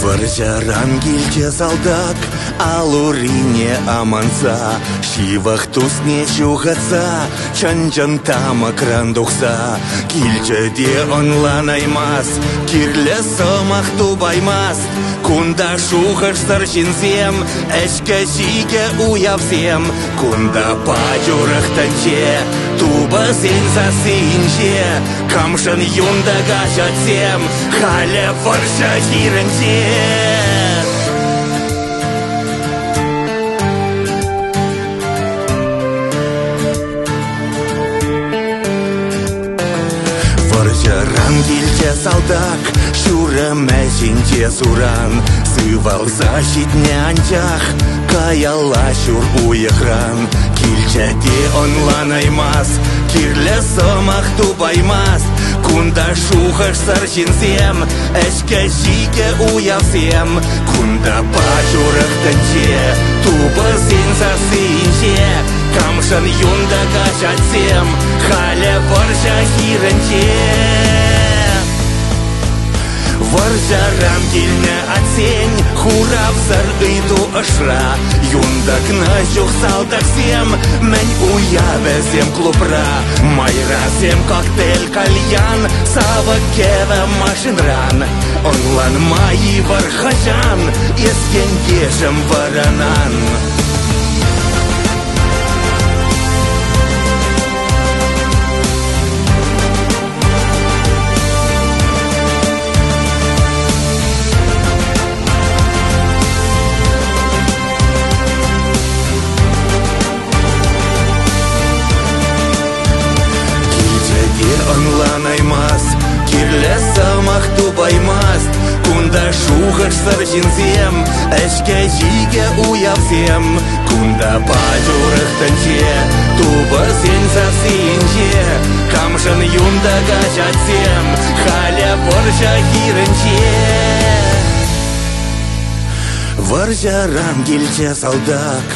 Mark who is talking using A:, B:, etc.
A: Варжаран килче салдак, алурине аманса, шивах тусне чухатса, чанчан тама крандухса. Килчеде онланаймас, кирле сомах тубаймас, кунда шухаш сарчинсем, эшке шиге уявсем, кунда пачурах танче, туба сенса синче, камшан юнда гашатсем, хале варжа хиренче. Варжаран килче салдак, шураме синче суран, сывал защитне анчах, каяла шур уехран. Килчеде онланаймас, кирле сомах тубаймас, кунда шухаш сарчинсем, эшке жиге уявсем, кунда пачурах танче, туба синса синче, камшан юнда гашатсем, хале варжа хиренче. Варжаран килне отсень, хуравзар ыйду ашра, юндак нажух салдаксем, мен уявесем клубра, майрасем коктейль кальян, сава кева машинран, онлан маи вархажан, ескен кешем варанан. Онланаймас, кирле сомах тубаймас, кунда шухаш сарчинсем, эшке жиге уявсем, кунда пачурах танче, туба сенса синче, камшан юнда гашатсем, хале варжа хиренче. Варжаран килче салдак,